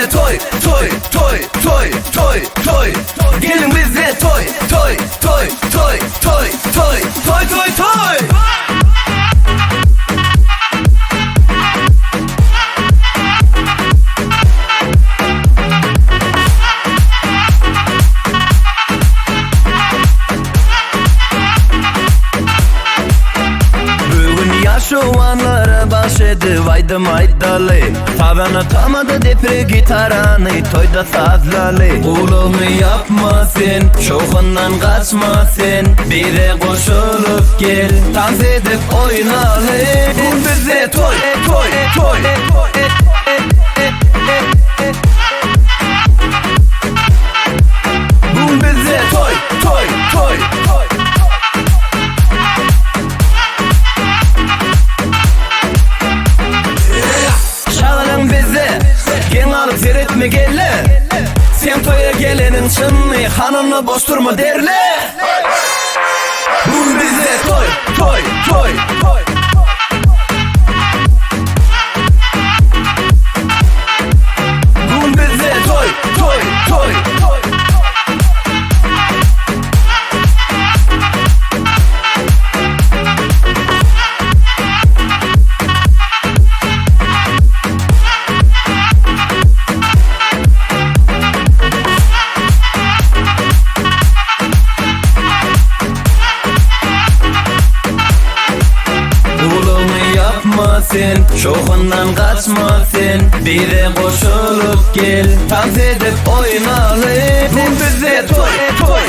bize toy toy toy toy toy toy. Gelin bize toy toy toy toy toy toy toy toy toy. Şu anlara başladı vaydım aydalı. Tavana tamadı depre gitaranı toyda sazlalı. Ulunu yapma sen, şokundan kaçma sen. Bire koşulup gel, dans edip oynalı. Bu bize toy toy toy. Bu bize toy toy toy. Seyretme gelle, sen toya gelenin çınını hanımla boş durma derle. Bu bize toy toy toy toy. Bu bize toy toy toy toy. Sen şokundan kaçma sen. Bire koşulup gel, dans edip oynalı. Bu bize toy toy